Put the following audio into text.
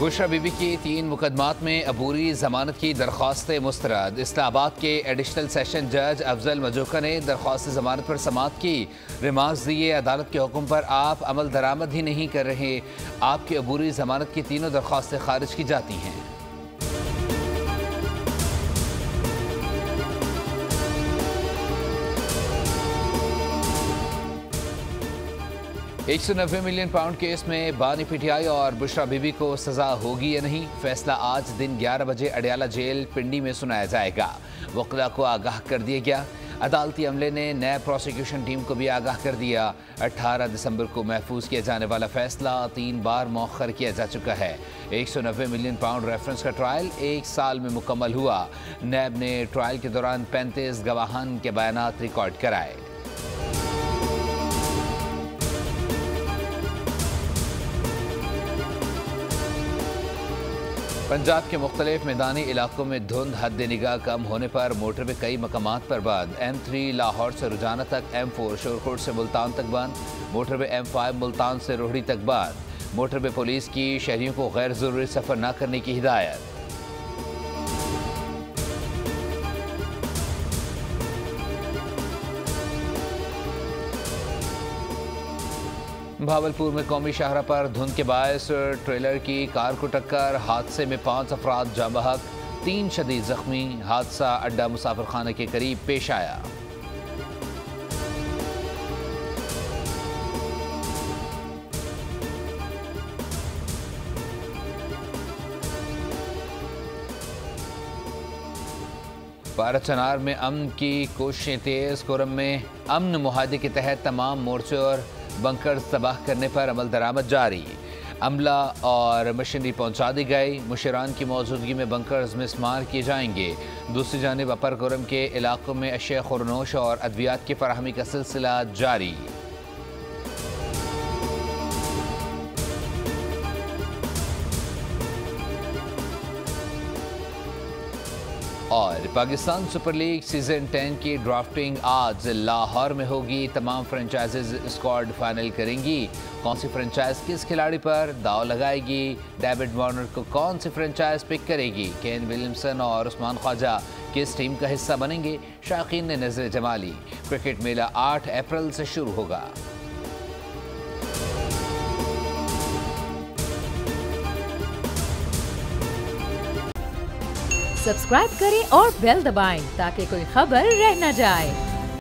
बुशरा बीबी की 3 मुकदमात में अबूरी जमानत की दरख्वास्तें मुस्तरद। इस्लामाबाद के एडिशनल सेशन जज अफजल मजूका ने दरख्वास्त जमानत पर समाअत की। रिमार्क्स दिए, अदालत के हुक्म पर आप अमल दरामद ही नहीं कर रहे, आपकी अबूरी जमानत की तीनों दरख्वास्तें खारिज की जाती हैं। 190 मिलियन पाउंड केस में बानी पीटीआई और बुशरा बीबी को सजा होगी या नहीं, फैसला आज दिन 11 बजे अडयाला जेल पिंडी में सुनाया जाएगा। वकीला को आगाह कर दिया गया। अदालती अमले ने नैब प्रोसिक्यूशन टीम को भी आगाह कर दिया। 18 दिसंबर को महफूज किया जाने वाला फैसला 3 बार मौखर किया जा चुका है। 190 मिलियन पाउंड रेफरेंस का ट्रायल 1 साल में मुकम्मल हुआ। नैब ने ट्रायल के दौरान 35 गवाहान के बयानात रिकॉर्ड कराए। पंजाब के मुख्तलिफ मैदानी इलाकों में धुंध हद निगाह कम होने पर मोटरवे कई मकामात पर बंद। M3 लाहौर से रुझाना तक, M4 शोरकोट से मुल्तान तक बंद, मोटरवे M5 मुल्तान से रोहड़ी तक बंद। मोटरवे पुलिस की शहरियों को गैर जरूरी सफर न करने की हिदायत। भावलपुर में कौमी शाहरा पर धुंध के बायस ट्रेलर की कार को टक्कर, हादसे में 5 अफराद जाँ बहक, 3 शदीद जख्मी। हादसा अड्डा मुसाफिर खाने के करीब पेश आया। भारत चनार में अमन की कोशिशें तेज। कोरम में अमन मुआहदे के तहत तमाम मोर्चे और बंकर तबाह करने पर अमल दरामद जारी। अमला और मशीनरी पहुंचा दी गई। मुशरान की मौजूदगी में बंकर्स मिसमार किए जाएंगे। दूसरी जानिब अपर कोरम के इलाकों में अशिया खुरनोश और अद्वियात की फराहमी का सिलसिला जारी। और पाकिस्तान सुपर लीग सीजन 10 की ड्राफ्टिंग आज लाहौर में होगी। तमाम फ्रेंचाइजेज स्क्वाड फाइनल करेंगी। कौन सी फ्रेंचाइज किस खिलाड़ी पर दाव लगाएगी, डेविड वार्नर को कौन सी फ्रेंचाइज पिक करेगी, केन विलियमसन और उस्मान ख्वाजा किस टीम का हिस्सा बनेंगे, शायकीन ने नजर जमा ली। क्रिकेट मेला 8 अप्रैल से शुरू होगा। सब्सक्राइब करें और बेल दबाएं ताकि कोई खबर रह न जाए।